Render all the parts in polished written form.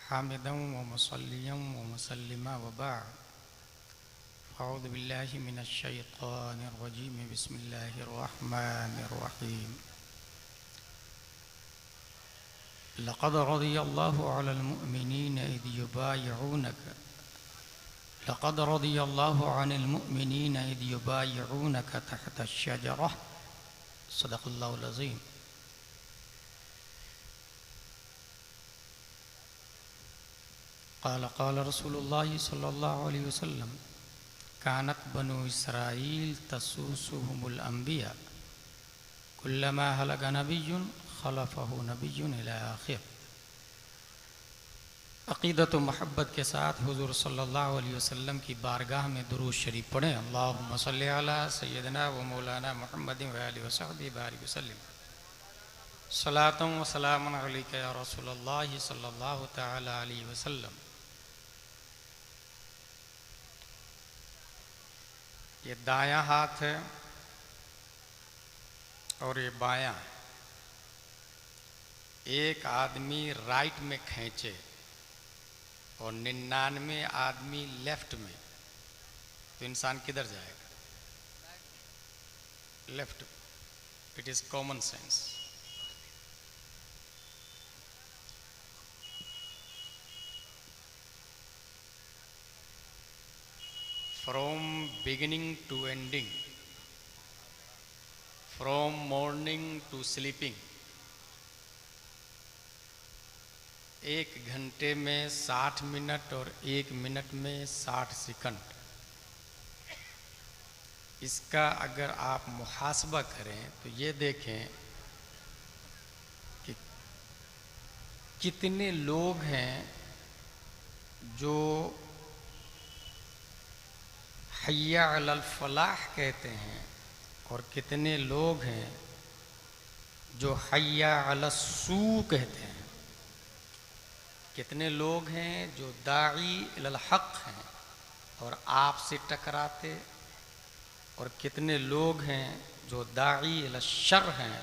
हामिदन व मुसल्लियन व मुसल्लिमा व बाद अऊज़ु बिल्लाहि मिनश शैतानिर रजीम बिस्मिल्लाहिर रहमानिर रहीम लक़द रदियल्लाहु अलल मुअमिनीन इज़ युबायिऊनका लक़द रदियल्लाहु अनिल मुअमिनीन इज़ युबायिऊनका तहतश शजरह सदक़ल्लाहुल अज़ीम। क़ाल रसूलुल्लाहि सल्लल्लाहु अलैहि वसल्लम कानत बनु इसराईल तसूसुहुमुल अंबिया कुल्लमा हलक नबियुन खलफहु नबियुन इला आखिर। अक़ीदत व महब्बत के साथ हुज़ूर सल्लल्लाहु अलैहि वसल्लम की बारगाह में दुरूद शरीफ पढ़ें। अल्लाहुम्मा सल्लि अला सय्यदिना व मौलाना मुहम्मदिन व आलिहि व सहबिहि बारिक वसल्लिम। सलातुन व सलामुन अलैका या रसूलल्लाह सल्लल्लाहु तआला अलैहि वसल्लम। ये दायां हाथ है और ये बायां। एक आदमी राइट में खींचे और 99 आदमी लेफ्ट में, तो इंसान किधर जाएगा? Left. It is common sense. From beginning to ending, from morning to sleeping, 1 घंटे में 60 मिनट और 1 मिनट में 60 सेकंड। इसका अगर आप मुहासबा करें तो ये देखें कि कितने लोग हैं जो हय्या अलल फलाह कहते हैं और कितने लोग हैं जो हय्या अलस सू कहते हैं। कितने लोग हैं जो दाई इलल हक हैं और आपसे टकराते, और कितने लोग हैं जो दाई इलल शर हैं,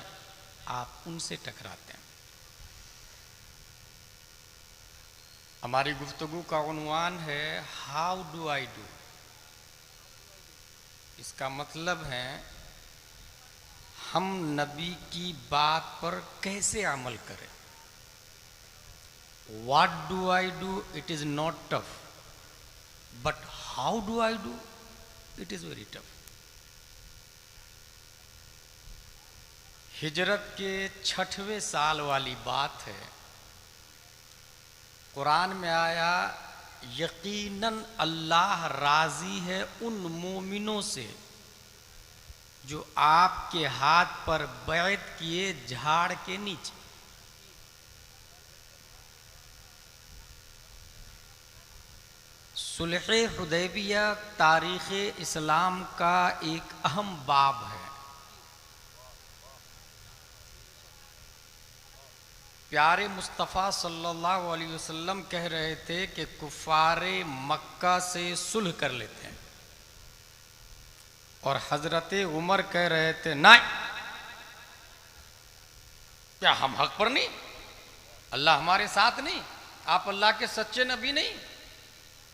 आप उनसे टकराते हैं। हमारी गुफ्तगू का उन्वान है हाउ डू आई डू। इसका मतलब है हम नबी की बात पर कैसे अमल करें। What do I do? It is not tough. But how do I do? It is very tough. हिजरत के 6वें साल वाली बात है। कुरान में आया यकीनन अल्लाह राजी है उन मोमिनों से जो आपके हाथ पर बैत किए झाड़ के नीचे। सुलह हुदैबिया तारीख़ इस्लाम का एक अहम बाब है। प्यारे मुस्तफ़ा सल्लल्लाहु अलैहि वसल्लम कह रहे थे कि कुफ़ारे मक्का से सुलह कर लेते हैं, और हजरत उमर कह रहे थे नहीं, क्या हम हक पर नहीं? अल्लाह हमारे साथ नहीं? आप अल्लाह के सच्चे नबी नहीं?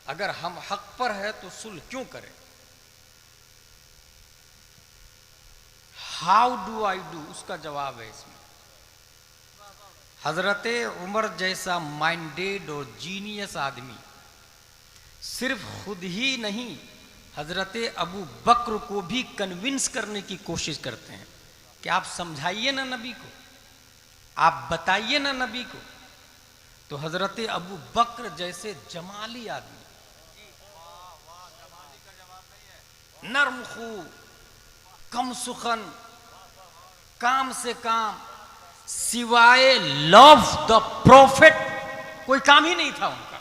अगर हम हक पर है तो सुलह क्यों करें? हाउ डू आई डू, उसका जवाब है इसमें। हजरत उमर जैसा माइंडेड और जीनियस आदमी सिर्फ खुद ही नहीं, हजरत अबू बकर को भी कन्विंस करने की कोशिश करते हैं कि आप समझाइए ना नबी को, आप बताइए ना नबी को। तो हजरत अबू बकर जैसे जमाली आदमी, नर्म खू, कम सुखन, काम से काम, सिवाय लव द प्रॉफिट कोई काम ही नहीं था उनका।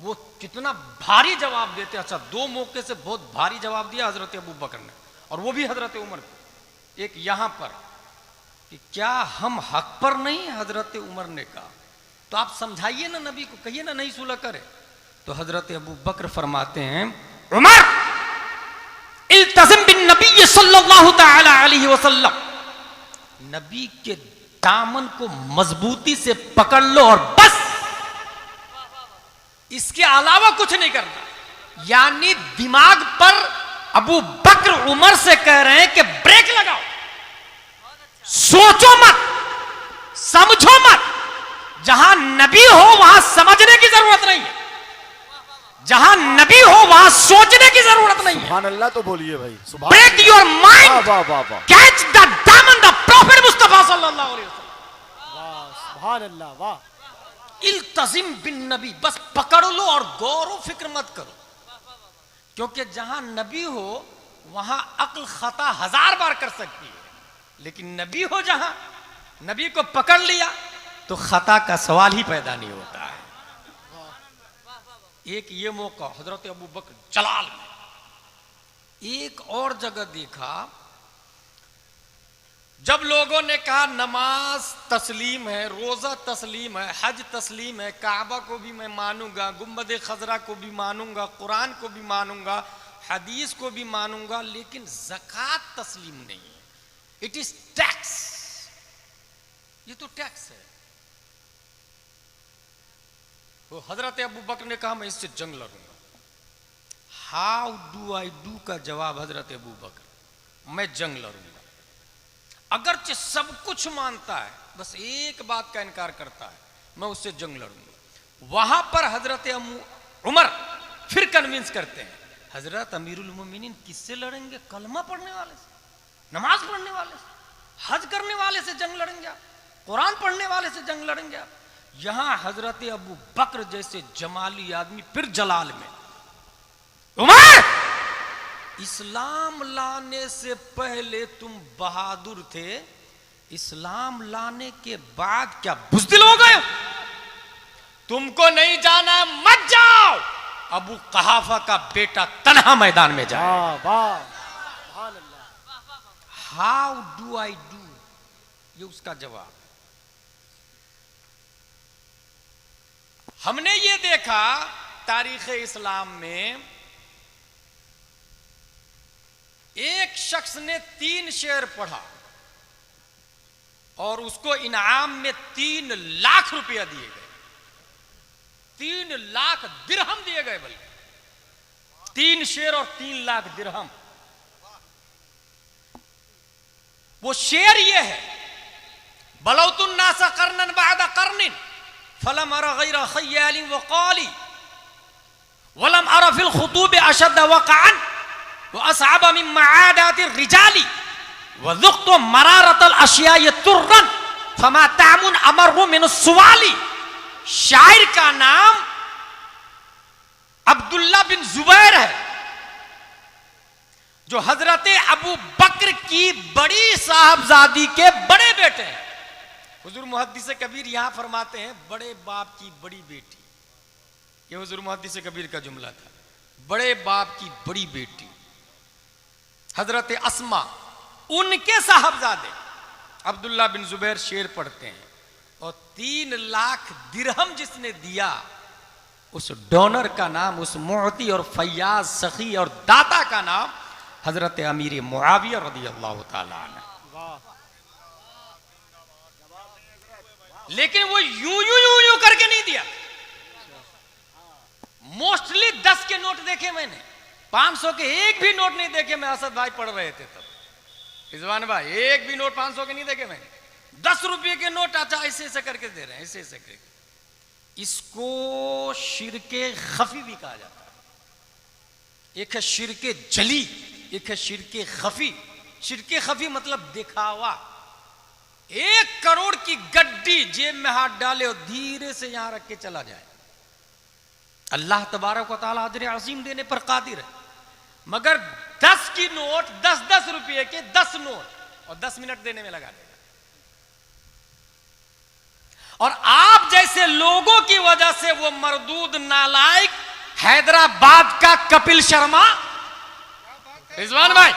वो कितना भारी जवाब देते। अच्छा, 2 मौके से बहुत भारी जवाब दिया हजरत अबू बकर ने, और वो भी हजरत उमर को। एक यहां पर कि क्या हम हक पर नहीं, हजरत उमर ने कहा, तो आप समझाइए ना नबी को, कहिए ना नहीं सुलह करे। तो हजरत अबू बकर फरमाते हैं उमर इल्तज़िम बिन नबी सल्लल्लाहु तआला अलैहि वसल्लम, नबी के दामन को मजबूती से पकड़ लो और बस, इसके अलावा कुछ नहीं करना। यानी दिमाग पर अबू बकर उमर से कह रहे हैं कि ब्रेक लगाओ, सोचो मत, समझो मत। जहां नबी हो वहां समझने की जरूरत नहीं है, जहां नबी हो वहां सोचने की जरूरत नहीं है। सुभान अल्लाह तो बोलिए भाई, सुभान। ब्रेक योर माइंड, वाह वाह वाह, कैच द दामन द प्रॉफिट मुस्तफा सल्लल्लाहु अलैहि वसल्लम। वाह सुभान अल्लाह, वाह। इल्तजिम बिन नबी, बस पकड़ लो और गौर व फिक्र मत करो, क्योंकि जहां नबी हो वहां अक्ल खता 1000 बार कर सकती है, लेकिन नबी हो जहां, नबी को पकड़ लिया तो खता का सवाल ही पैदा नहीं होता है। एक ये मौका हजरत अबू बकर जलाल में। एक और जगह देखा, जब लोगों ने कहा नमाज तस्लीम है, रोजा तस्लीम है, हज तस्लीम है, काबा को भी मैं मानूंगा, गुंबद खजरा को भी मानूंगा, कुरान को भी मानूंगा, हदीस को भी मानूंगा, लेकिन ज़कात तस्लीम नहीं है, इट इज टैक्स, ये तो टैक्स है। वो हजरत अबू बकर ने कहा मैं इससे जंग लड़ूंगा। हाउ डू आई डू का जवाब हजरत अबू बकर, मैं जंग लड़ूंगा। अगरचे सब कुछ मानता है, बस एक बात का इनकार करता है, मैं उससे जंग लड़ूंगा। वहां पर हजरत उमर फिर कन्विंस करते हैं, हजरत अमीरुल मोमिनीन किससे लड़ेंगे? कलमा पढ़ने वाले से, नमाज पढ़ने वाले से, हज करने वाले से जंग लड़ेंगे आप, कुरान पढ़ने वाले से जंग लड़ेंगे आप। यहां हजरत अबू बकर जैसे जमाली आदमी फिर जलाल में, उमर इस्लाम लाने से पहले तुम बहादुर थे, इस्लाम लाने के बाद क्या बुज़दिल हो गए? तुमको नहीं जाना मत जाओ, अबू कहाफा का बेटा तन्हा मैदान में जाए। हाउ डू आई डू, ये उसका जवाब। हमने ये देखा तारीख इस्लाम में, एक शख्स ने 3 शेर पढ़ा और उसको इनाम में 3 लाख रुपया दिए गए, 3 लाख दिरहम दिए गए, बल्कि 3 शेर और 3 लाख दिरहम। वो शेर ये है, बलौतुन नासा करनन बाद करनिन फलम अरा गैर खय्याली व क़ाली वलम अरा फिल खुतूब अशद वक़अन व असअब मिन मआदाति रिजाली व ज़ुक़्तु मरारतल अशियाइ तुर्रन फमा तामुन अमरु मिन सुवाली। शायर का नाम अब्दुल्ला बिन जुबैर है, जो हजरत अबू बकर की बड़ी साहबजादी के बड़े बेटे हैं। हुजूर मुहद्दिस कबीर यहां फरमाते हैं, बड़े बाप की बड़ी बेटी, ये हुजूर मुहद्दिस कबीर का जुमला था, बड़े बाप की बड़ी बेटी हजरत अस्मा, उनके साहबजादे अब्दुल्ला बिन जुबैर शेर पढ़ते हैं। और 3 लाख दिरहम जिसने दिया, उस डोनर का नाम, उस मुअती और फैयाज सखी और दाता का नाम हजरत अमीर मुआविया रदियल्लाहु ताला अन्हु। लेकिन वो यूं करके नहीं दिया। मोस्टली 10 के नोट देखे मैंने, 500 के एक भी नोट नहीं देखे। मैं असद भाई पढ़ रहे थे तब, रिजवान भाई, एक भी नोट 500 के नहीं देखे मैंने। 10 रुपये के नोट अच्छा ऐसे ऐसे करके दे रहे हैं, ऐसे ऐसे करके। इसको शिरके खफी भी कहा जाता है। एक है शिरके जली, एक है शिरके खफी। शिरके खफी मतलब दिखावा। 1 करोड़ की गड्डी जेब में हाथ डाले और धीरे से यहां रख के चला जाए। अल्लाह तबारक व तआला अजर अजीम देने पर कादिर है, मगर 10 की नोट, 10-10 रुपये के 10 नोट और 10 मिनट देने में लगा देगा। और आप जैसे लोगों की वजह से वो मरदूद नालायक हैदराबाद का कपिल शर्मा, रिजवान भाई,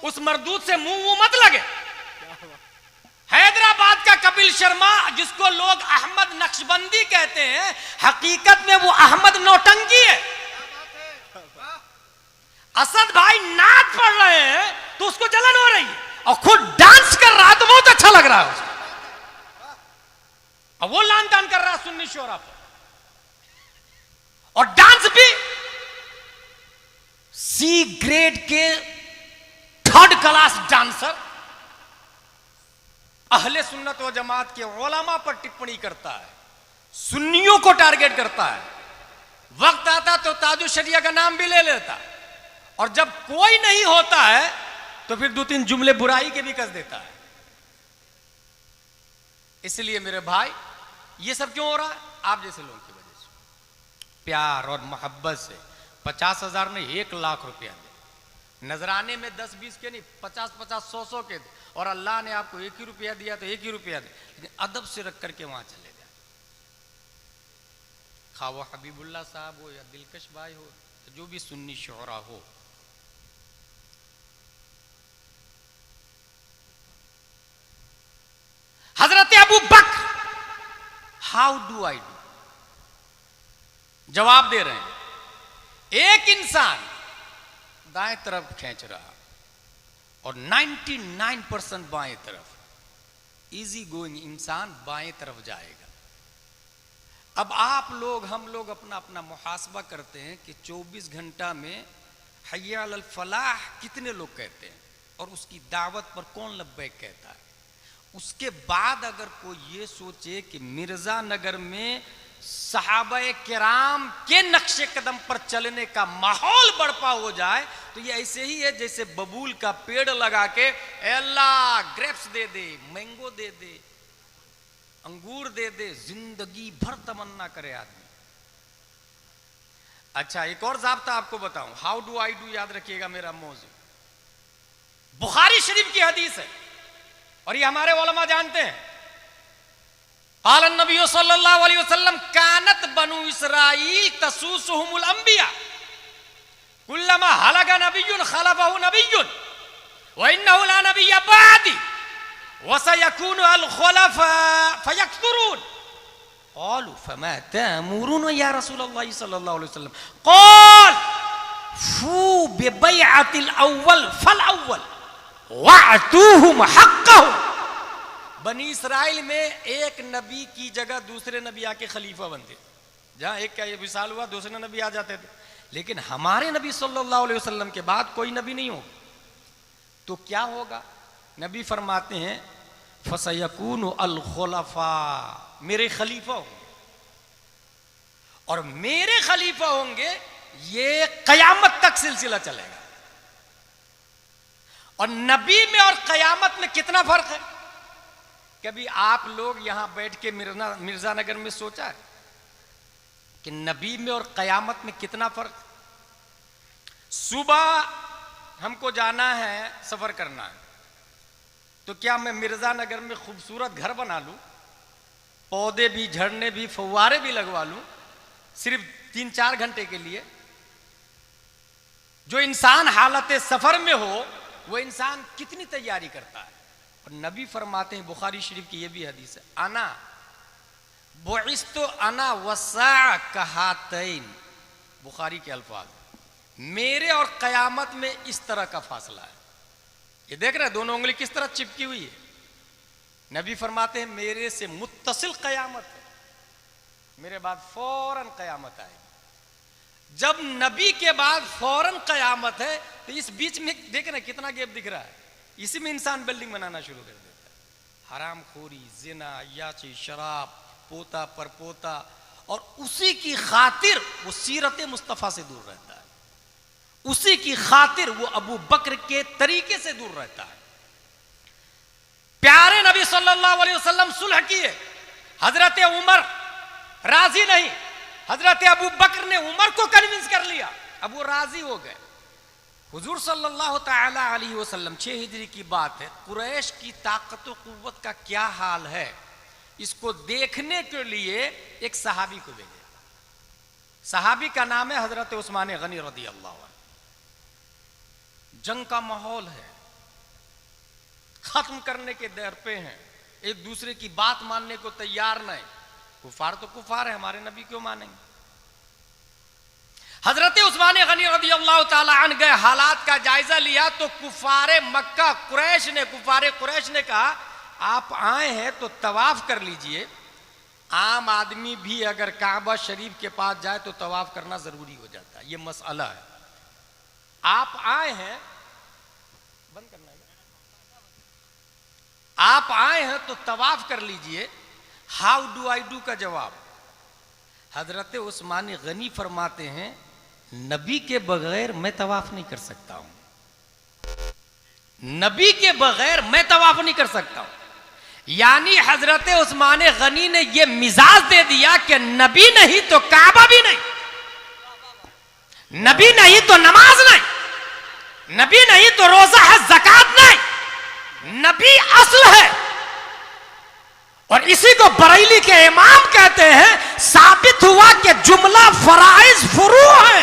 उस मरदूद से मुंह मत लगे। हैदराबाद का कपिल शर्मा, जिसको लोग अहमद नक्शबंदी कहते हैं, हकीकत में वो अहमद नौटंकी है। असद भाई नाच पढ़ रहे हैं तो उसको जलन हो रही है, और खुद डांस कर रहा है तो बहुत अच्छा लग रहा अब वो लान तान कर रहा सुन्नी शोरा पर, और डांस भी सी ग्रेड के थर्ड क्लास डांसर अहले सुन्नत व जमात के उलमा पर टिप्पणी करता है, सुन्नियों को टारगेट करता है। वक्त आता तो ताजु शरिया का नाम भी ले लेता, और जब कोई नहीं होता है तो फिर दो तीन जुमले बुराई के भी कस देता है। इसलिए मेरे भाई, ये सब क्यों हो रहा है? आप जैसे लोगों की वजह से। प्यार और मोहब्बत से 50,000 नहीं 1,00,000 रुपया दे, नजराने में 10-20 के नहीं 50-50 100-100 के दे, और अल्लाह ने आपको 1 ही रुपया दिया तो 1 ही रुपया दे, लेकिन अदब से रख करके वहां चले जाए। खा वो हबीबुल्लाह साहब हो या दिलकश भाई हो, जो भी सुन्नी शोहरा हो, हजरत अबू बकर हाउ डू आई डू, जवाब दे रहे हैं। एक इंसान दाएं तरफ खींच रहा और 99% बाएं तरफ, इजी गोइंग इंसान बाएं तरफ जाएगा। अब आप लोग, हम लोग अपना अपना मुहासबा करते हैं कि 24 घंटा में हय्या अलल फलाह कितने लोग कहते हैं, और उसकी दावत पर कौन लब्बैक कहता है। उसके बाद अगर कोई ये सोचे कि मिर्जा नगर में सहाबाए किराम के नक्शे कदम पर चलने का माहौल बर्पा हो जाए, तो ये ऐसे ही है जैसे बबूल का पेड़ लगा के अल्लाह ग्रेप्स दे दे, मैंगो दे दे, अंगूर दे दे, जिंदगी भर तमन्ना करे आदमी। अच्छा, एक और ज़ाब्ता आपको बताऊं, हाउ डू आई डू, याद रखिएगा मेरा मौजू। बुखारी शरीफ की हदीस है और ये हमारे उलमा जानते हैं। क़ाल नबी सल्लल्लाहु अलैहि वसल्लम कानत बनु इसराईल तसूसुहुमुल अंबिया कुल्लमा हलका नबियुन खलफहु नबियुन व इन्नहु ला नबिय्य बअदी व सयकूनु अल खुलफा फयक्सुरून। क़ालू फमा तअमुरून या रसूलल्लाह सल्लल्लाहु अलैहि वसल्लम? क़ाल फू बिबैअतिल अव्वल फल अव्वल वअतूहुम हक़्क़हुम। बनी इसराइल में एक नबी की जगह दूसरे नबी आके खलीफा बनते, जहां एक का ये विशाल हुआ दूसरे नबी आ जाते थे, लेकिन हमारे नबी सल्लल्लाहु अलैहि वसल्लम के बाद कोई नबी नहीं होगा। तो क्या होगा? नबी फरमाते हैं फसयकूनु अल खुलफा, मेरे खलीफा होंगे, और मेरे खलीफा होंगे ये कयामत तक सिलसिला चलेगा। और नबी में और कयामत में कितना फर्क है? कभी आप लोग यहां बैठ के मिर्जा नगर में सोचा है कि नबी में और कयामत में कितना फर्क? सुबह हमको जाना है, सफर करना है, तो क्या मैं मिर्जा नगर में खूबसूरत घर बना लूं, पौधे भी, झरने भी, फव्वारे भी लगवा लूं सिर्फ 3-4 घंटे के लिए? जो इंसान हालत सफर में हो वो इंसान कितनी तैयारी करता है। और नबी फरमाते हैं, बुखारी शरीफ की ये भी हदीस है, अना बुइस्तु अना वसा कहातैन, बुखारी के अल्फाज, मेरे और कयामत में इस तरह का फासला है। ये देख रहे हैं दोनों उंगली किस तरह चिपकी हुई है। नबी फरमाते हैं मेरे से मुत्तसिल कयामत है, मेरे बाद फौरन कयामत आएगी। जब नबी के बाद फौरन कयामत है तो इस बीच में देख रहे कितना गैप दिख रहा है। इसी में इंसान बिल्डिंग बनाना शुरू कर देता है, हराम खोरी, जिना, याची, शराब, पोता पर पोता, और उसी की खातिर वो सीरत मुस्तफ़ा से दूर रहता है, उसी की खातिर वो अबू बकर के तरीके से दूर रहता है। प्यारे नबी सल्लल्लाहु अलैहि वसल्लम सुलह किए, हजरत उमर राजी नहीं, हजरत अबू बकर ने उमर को कन्विंस कर लिया, अब वो राजी हो गए। हुजूर सल्लल्लाहु ताला अलैहि वसल्लम 6 हिजरी की बात है, कुरैश की ताकत और कुव्वत का क्या हाल है इसको देखने के लिए एक सहाबी को भेजे। सहाबी का नाम है हजरत उस्मान गनी रदी अल्लाह अन्हु। जंग का माहौल है, खत्म करने के दर पे हैं, एक दूसरे की बात मानने को तैयार नहीं। कुफार तो कुफार है, हमारे नबी क्यों मानेंगे। हजरत उस्मान गनी रज़ी अल्लाह ताला अन्हु गए, हालात का जायजा लिया तो कुफारे मक्का कुरैश ने कहा आप आए हैं तो तवाफ कर लीजिए, आम आदमी भी अगर काबा शरीफ के पास जाए तो तवाफ करना जरूरी हो जाता है। ये मसला है। आप आए हैं, बंद करना है, आप आए हैं तो तवाफ कर लीजिए। हाउ डू आई डू का जवाब हजरत उस्मान गनी फरमाते हैं, नबी के बगैर मैं तवाफ नहीं कर सकता हूं। नबी के बगैर मैं तवाफ नहीं कर सकता हूं। यानी हजरत उस्मान गनी ने यह मिजाज दे दिया कि नबी नहीं तो काबा भी नहीं, नबी नहीं तो नमाज नहीं, नबी नहीं तो रोजा है, ज़कात नहीं, नबी असल है। और इसी को बरेली के इमाम कहते हैं, साबित हुआ कि जुमला फराइज फुरू है,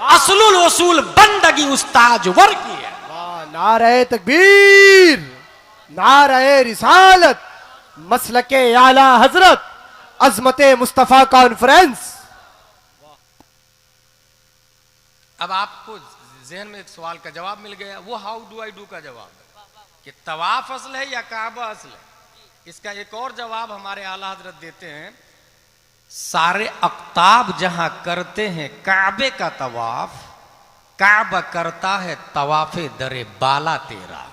असलुल उसूल बंदगी उस्ताज वर की है। नारे तकबीर, नारे रिसालत, मसलके आला हजरत, अजमते मुस्तफा कॉन्फ्रेंस। अब आपको जहन में एक सवाल का जवाब मिल गया, वो हाउ डू आई डू का जवाब है कि तवाफ असल है या काबा असल है। इसका एक और जवाब हमारे आला हजरत देते हैं, सारे अक्ताब जहां करते हैं काबे का तवाफ, काबा करता है तवाफे दरे बाला तेरा।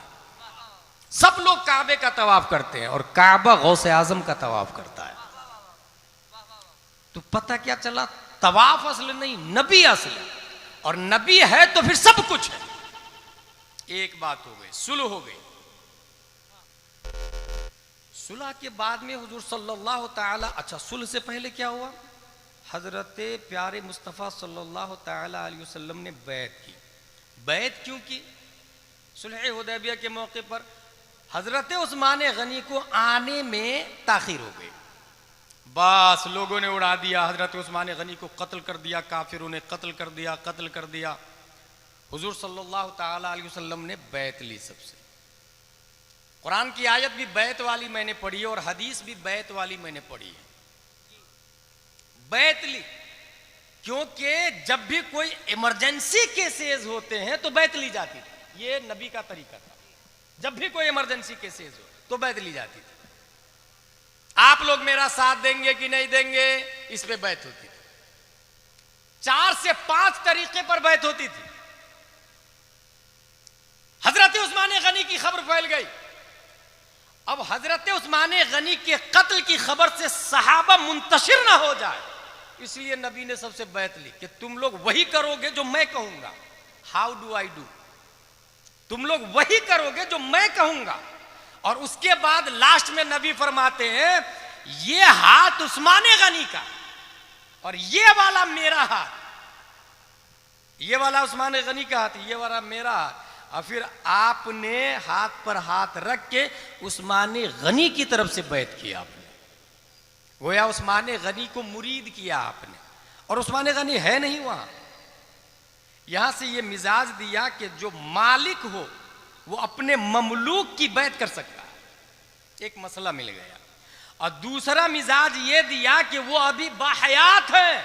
सब लोग काबे का तवाफ करते हैं और काबा गौसे आजम का तवाफ करता है। तो पता क्या चला, तवाफ असल नहीं, नबी असल है। और नबी है तो फिर सब कुछ है। एक बात हो गई, सुलह हो गई। सुलह के बाद में हुजूर सल्लल्लाहु ताला, अच्छा सुलह से पहले क्या हुआ, हजरत प्यारे मुस्तफ़ा सल्लल्लाहु ताला अलैहि वसल्लम ने बैत की। बैत क्यों की? सुलह हुदैबिया के मौके पर हजरत उस्मान गनी को आने में ताखिर हो गई। बस लोगों ने उड़ा दिया, हजरत उस्मान गनी को कत्ल कर दिया, काफिरों ने कत्ल कर दिया। हुजूर सल्लल्लाहु ताला अलैहि वसल्लम ने बैत ली सबसे। कुरान की आयत भी बैत वाली मैंने पढ़ी है और हदीस भी बैत वाली मैंने पढ़ी है। बैत ली क्योंकि जब भी कोई इमरजेंसी केसेस होते हैं तो बैत ली जाती थी। ये नबी का तरीका था, जब भी कोई इमरजेंसी केसेस हो तो बैत ली जाती थी। आप लोग मेरा साथ देंगे कि नहीं देंगे, इस पे बैत होती थी। 4 से 5 तरीके पर बैत होती थी। हजरत उस्मान गनी की खबर फैल गई। अब हजरत उस्मान गनी के कत्ल की खबर से सहाबा मुंतशिर ना हो जाए, इसलिए नबी ने सबसे बैत ली कि तुम लोग वही करोगे जो मैं कहूंगा। हाउ डू आई डू, तुम लोग वही करोगे जो मैं कहूंगा। और उसके बाद लास्ट में नबी फरमाते हैं, ये हाथ उस्मान गनी का और ये वाला मेरा हाथ, ये वाला उस्मान गनी का हाथ, ये वाला मेरा हाथ। और फिर आपने हाथ पर हाथ रख के उस्मान गनी की तरफ से बैत किया। आपने गोया उस्मान गनी को मुरीद किया आपने, और उस्मान गनी है नहीं वहां। यहां से ये मिजाज दिया कि जो मालिक हो वो अपने ममलूक की बैत कर सकता है। एक मसला मिल गया। और दूसरा मिजाज ये दिया कि वो अभी बाहयात है,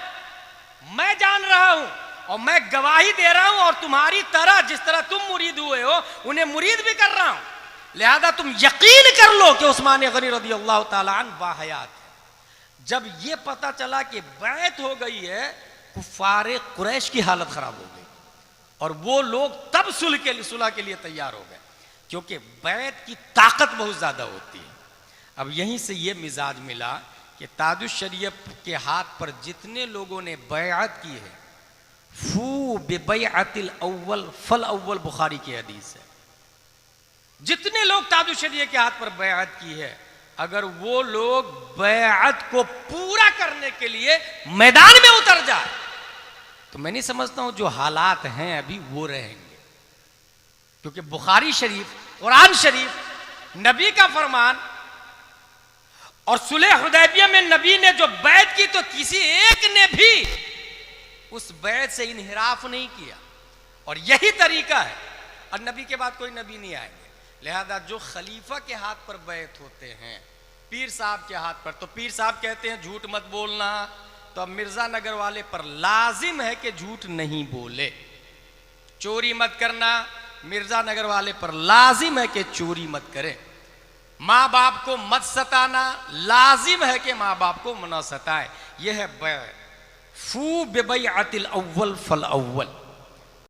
मैं जान रहा हूं और मैं गवाही दे रहा हूं, और तुम्हारी तरह जिस तरह तुम मुरीद हुए हो उन्हें मुरीद भी कर रहा हूं, लिहाजा तुम यकीन कर लो कि उस्मान गनी रज़ियल्लाहु ताला अन्हु बाहयात है। जब ये पता चला कि बैत हो गई है, कुफारे कुरैश की हालत खराब हो गई और वो लोग तब सुलह के लिए तैयार हो गए, क्योंकि बैत की ताकत बहुत ज्यादा होती है। अब यहीं से ये मिजाज मिला कि ताजुश शरीयत के हाथ पर जितने लोगों ने बैअत की है, फू बेबैअतिल अव्वल फल अव्वल, बुखारी की हदीस है। जितने लोग ताजुश शरीयत के हाथ पर बैअत की है, अगर वो लोग बैअत को पूरा करने के लिए मैदान में उतर जाए तो मैं नहीं समझता हूं जो हालात हैं अभी वो रहेंगे। क्योंकि बुखारी शरीफ, कुरान शरीफ, नबी का फरमान, और सुलह हुदैबिया में नबी ने जो बैत की तो किसी एक ने भी उस बैत से इनहिराफ नहीं किया, और यही तरीका है। और नबी के बाद कोई नबी नहीं आएंगे, लिहाजा जो खलीफा के हाथ पर बैत होते हैं, पीर साहब के हाथ पर, तो पीर साहब कहते हैं झूठ मत बोलना, तो अब मिर्जा नगर वाले पर लाजिम है कि झूठ नहीं बोले। चोरी मत करना, मिर्जा नगर वाले पर लाजिम है कि चोरी मत करे। माँ बाप को मत सताना, लाजिम है कि माँ बाप को न सताए। यह है फू बेबैअतिल अव्वल फल अव्वल।